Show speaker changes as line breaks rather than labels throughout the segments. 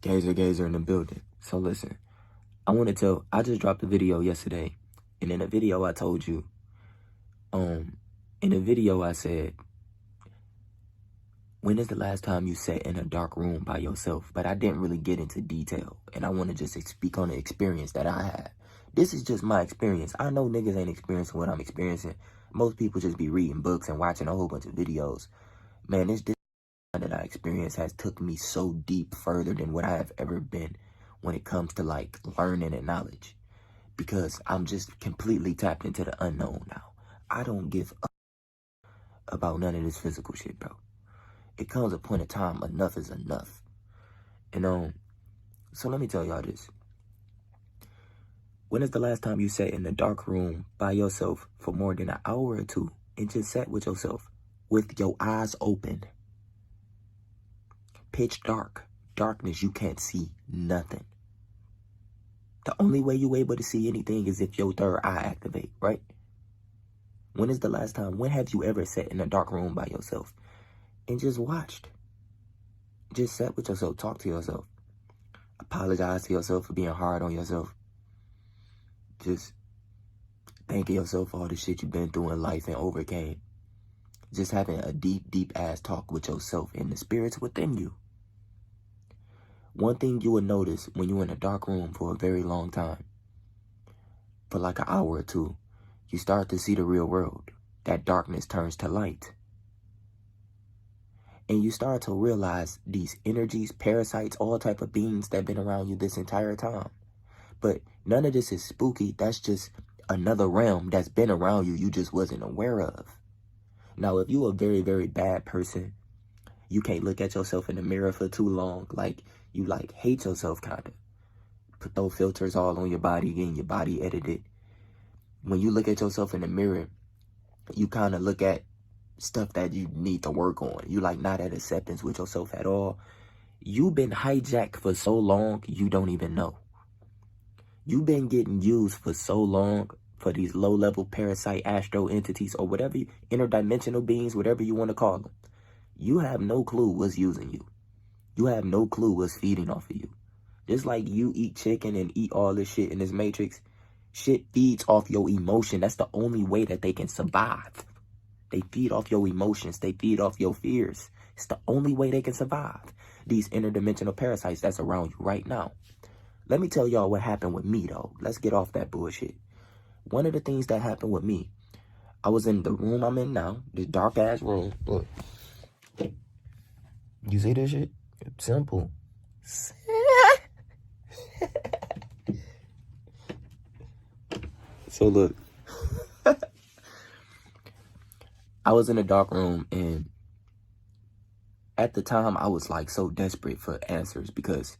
Gazer in the building. So listen, I just dropped a video yesterday, and in the video I told you, in the video I said, when is the last time you sat in a dark room by yourself? But I didn't really get into detail, and I want to just speak on the experience that I had. This is just my experience. I know niggas ain't experiencing what I'm experiencing. Most people just be reading books and watching a whole bunch of videos. Man, this that I experienced has took me so deep further than what I have ever been when it comes to like learning and knowledge, because I'm just completely tapped into the unknown now. I don't give up about none of this physical shit, bro. It comes a point of time, enough is enough. And so let me tell y'all this. When is the last time you sat in a dark room by yourself for more than an hour or two and just sat with yourself with your eyes open? Pitch dark. Darkness, you can't see nothing. The only way you're able to see anything is if your third eye activate, right? When is the last time? When have you ever sat in a dark room by yourself and just watched? Just sat with yourself, talk to yourself. Apologize to yourself for being hard on yourself. Just thanking yourself for all the shit you've been through in life and overcame. Just having a deep ass talk with yourself and the spirits within you. One thing you will notice when you're in a dark room for a very long time, for like an hour or two, you start to see the real world. That darkness turns to light. And you start to realize these energies, parasites, all type of beings that have been around you this entire time. But none of this is spooky. That's just another realm that's been around you, you just wasn't aware of. Now, if you a very, very bad person, you can't look at yourself in the mirror for too long. Like, you like hate yourself kind of. Put those filters all on your body, getting your body edited. When you look at yourself in the mirror, you kind of look at stuff that you need to work on. You like not at acceptance with yourself at all. You've been hijacked for so long, you don't even know. You've been getting used for so long for these low-level parasite astro entities or whatever, interdimensional beings, whatever you want to call them. You have no clue what's using you. You have no clue what's feeding off of you. Just like you eat chicken and eat all this shit in this matrix, shit feeds off your emotion. That's the only way that they can survive. They feed off your emotions. They feed off your fears. It's the only way they can survive. These interdimensional parasites that's around you right now. Let me tell y'all what happened with me, though. Let's get off that bullshit. One of the things that happened with me, I was in the room I'm in now, this dark-ass room. Look. You see this shit? Simple. So look. I was in a dark room, and at the time, I was like so desperate for answers because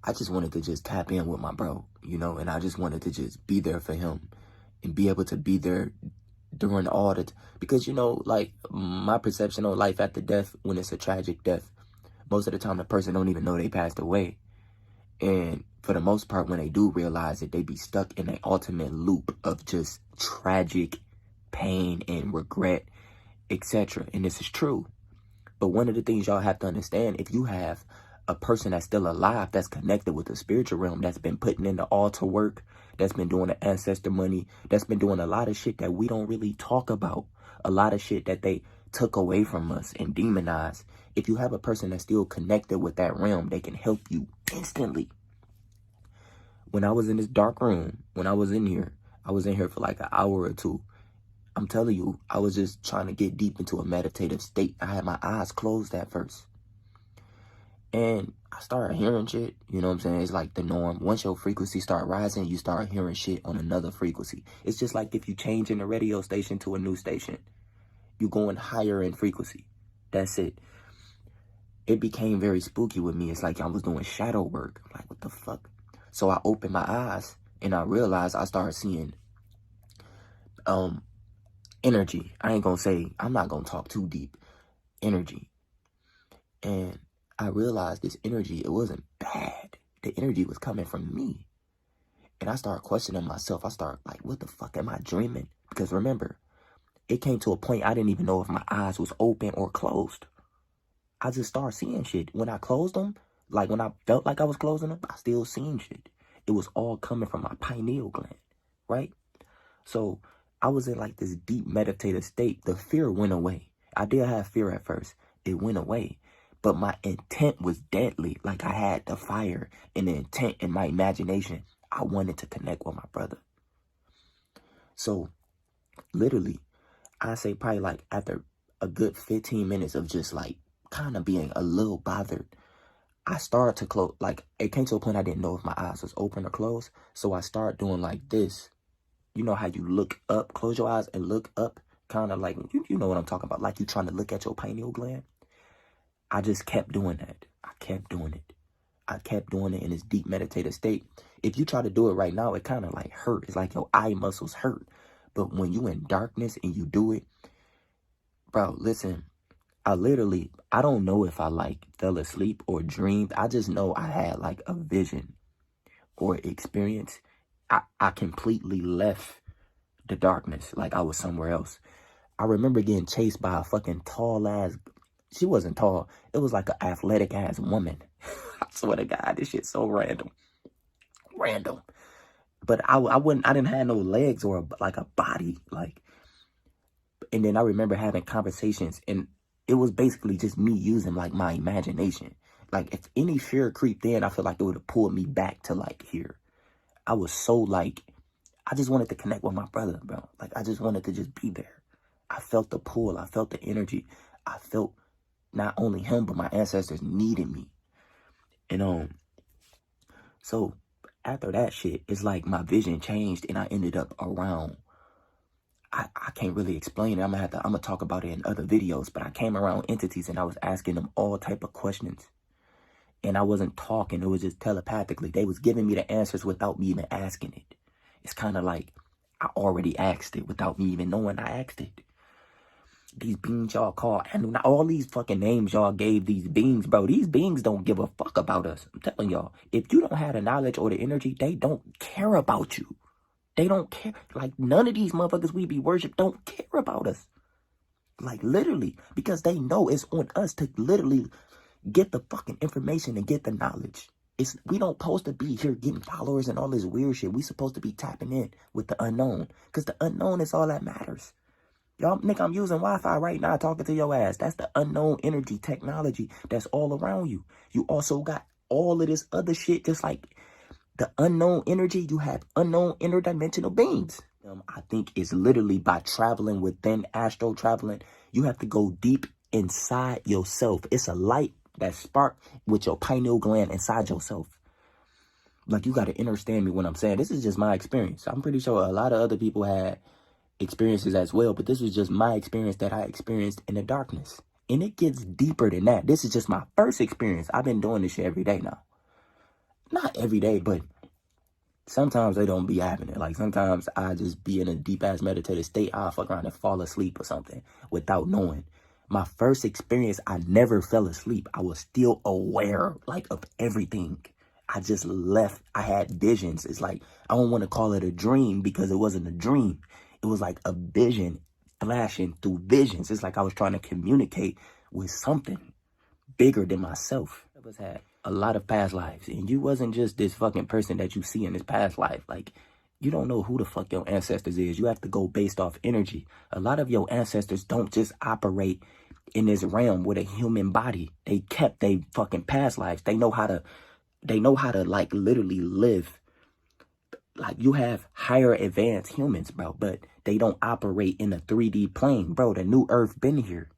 I just wanted to just tap in with my bro, you know, and I just wanted to just be there for him and be able to be there during all the, because, you know, like my perception of life after death, when it's a tragic death, most of the time the person don't even know they passed away. And for the most part, when they do realize it, they be stuck in an ultimate loop of just tragic pain and regret, etc. And this is true. But one of the things y'all have to understand, if you have a person that's still alive, that's connected with the spiritual realm, that's been putting in the altar work, that's been doing the ancestor money, that's been doing a lot of shit that we don't really talk about, a lot of shit that they took away from us and demonized. If you have a person that's still connected with that realm, they can help you instantly. When I was in this dark room, when I was in here for like an hour or two. I'm telling you, I was just trying to get deep into a meditative state. I had my eyes closed at first. And I started hearing shit, you know what I'm saying? It's like the norm. Once your frequency start rising, you start hearing shit on another frequency. It's just like if you changing the radio station to a new station. You going higher in frequency. That's it. It became very spooky with me. It's like I was doing shadow work. I'm like, what the fuck? So I opened my eyes and I realized I started seeing energy. I'm not gonna talk too deep. Energy. And I realized this energy, it wasn't bad. The energy was coming from me. And I started questioning myself. I started like, what the fuck, am I dreaming? Because remember, it came to a point I didn't even know if my eyes was open or closed. I just started seeing shit. When I closed them, like when I felt like I was closing them, I still seen shit. It was all coming from my pineal gland, right? So I was in like this deep meditative state. The fear went away. I did have fear at first. It went away. But my intent was deadly. Like I had the fire and the intent in my imagination. I wanted to connect with my brother. So literally, I say probably like after a good 15 minutes of just like kind of being a little bothered, I started to close. Like it came to a point I didn't know if my eyes was open or closed. So I started doing like this. You know how you look up, close your eyes and look up, kind of like, you know what I'm talking about, like you trying to look at your pineal gland. I just kept doing that. I kept doing it. I kept doing it in this deep meditative state. If you try to do it right now, it kind of like hurt. It's like your eye muscles hurt. But when you in darkness and you do it, bro, listen, I don't know if I like fell asleep or dreamed. I just know I had like a vision or experience. I completely left the darkness like I was somewhere else. I remember getting chased by a fucking tall ass, she wasn't tall, it was like an athletic ass woman. I swear to God, this shit's so random. But I didn't have no legs or like a body, like. And then I remember having conversations, and it was basically just me using like my imagination. Like if any fear creeped in, I feel like it would have pulled me back to like here. I was so like, I just wanted to connect with my brother, bro. Like I just wanted to just be there. I felt the pull. I felt the energy. I felt not only him, but my ancestors needed me. And so after that shit, it's like my vision changed and I ended up around, I can't really explain it. I'm gonna talk about it in other videos, but I came around entities and I was asking them all type of questions. And I wasn't talking, it was just telepathically. They was giving me the answers without me even asking it. It's kind of like I already asked it without me even knowing I asked it. These beings y'all call, and all these fucking names y'all gave these beings, bro. These beings don't give a fuck about us. I'm telling y'all, if you don't have the knowledge or the energy, they don't care about you. They don't care. Like none of these motherfuckers we be worship don't care about us. Like literally, because they know it's on us to literally get the fucking information and get the knowledge. We don't supposed to be here getting followers and all this weird shit. We supposed to be tapping in with the unknown, because the unknown is all that matters. Y'all, nigga, I'm using Wi-Fi right now talking to your ass. That's the unknown energy technology that's all around you. You also got all of this other shit, just like the unknown energy. You have unknown interdimensional beings. I think it's literally by traveling within astral traveling, you have to go deep inside yourself. It's a light that spark with your pineal gland inside yourself. Like, you got to understand me when I'm saying this is just my experience. I'm pretty sure a lot of other people had experiences as well, but this was just my experience that I experienced in the darkness. And it gets deeper than that. This is just my first experience. I've been doing this shit every day now. Not every day, but sometimes they don't be happening. Like sometimes I just be in a deep ass meditative state. I'll fuck around and fall asleep or something without knowing. My first experience, I never fell asleep. I was still aware, like, of everything. I just left. I had visions. It's like, I don't want to call it a dream because it wasn't a dream. It was like a vision flashing through visions. It's like I was trying to communicate with something bigger than myself. I was had a lot of past lives, and you wasn't just this fucking person that you see in this past life. Like, you don't know who the fuck your ancestors is. You have to go based off energy. A lot of your ancestors don't just operate in this realm with a human body. They kept their fucking past lives. They know how to like literally live. Like, you have higher advanced humans, bro, but they don't operate in a 3D plane, bro. The new earth been here.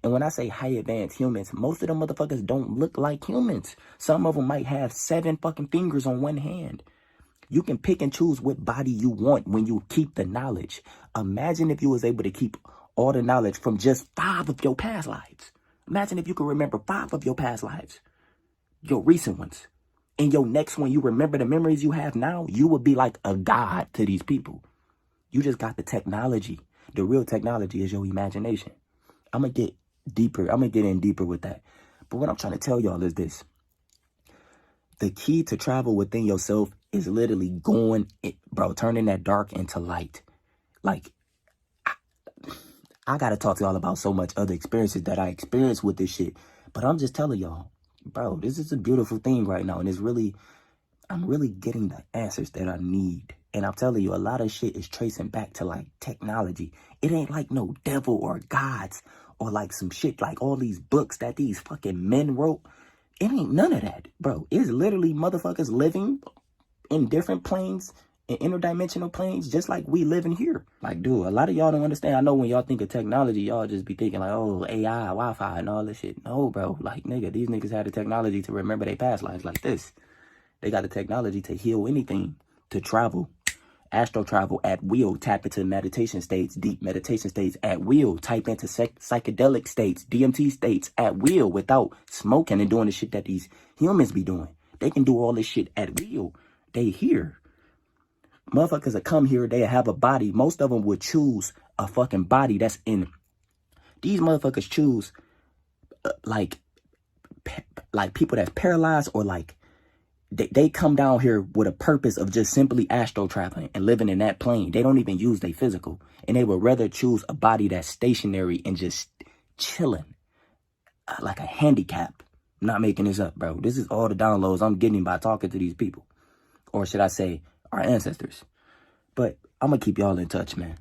And when I say high advanced humans, most of them motherfuckers don't look like humans. Some of them might have 7 fucking fingers on one hand. You can pick and choose what body you want when you keep the knowledge. Imagine if you was able to keep all the knowledge from just 5 of your past lives. Imagine if you could remember 5 of your past lives, your recent ones. In your next one, you remember the memories you have now, you would be like a god to these people. You just got the technology. The real technology is your imagination. I'm going to get deeper. I'm going to get in deeper with that. But what I'm trying to tell y'all is this. The key to travel within yourself is literally turning that dark into light. Like, I got to talk to y'all about so much other experiences that I experienced with this shit. But I'm just telling y'all, bro, this is a beautiful thing right now. And I'm really getting the answers that I need. And I'm telling you, a lot of shit is tracing back to like technology. It ain't like no devil or gods or like some shit like all these books that these fucking men wrote. It ain't none of that, bro. It's literally motherfuckers living in different planes, in interdimensional planes, just like we live in here. Like, dude, a lot of y'all don't understand. I know when y'all think of technology, y'all just be thinking like, oh, AI, Wi-Fi, and all this shit. No, bro. Like, nigga, these niggas had the technology to remember their past lives like this. They got the technology to heal anything, to travel, astral travel at will, tap into meditation states, deep meditation states at will, type into psychedelic states, DMT states at will without smoking and doing the shit that these humans be doing. They can do all this shit at will. They here. Motherfuckers that come here, they have a body. Most of them would choose a fucking body that's in. These motherfuckers choose like people that's paralyzed or like they come down here with a purpose of just simply astral traveling and living in that plane. They don't even use their physical. And they would rather choose a body that's stationary and just chilling like a handicap. I'm not making this up, bro. This is all the downloads I'm getting by talking to these people. Or should I say, our ancestors. But I'm going to keep y'all in touch, man.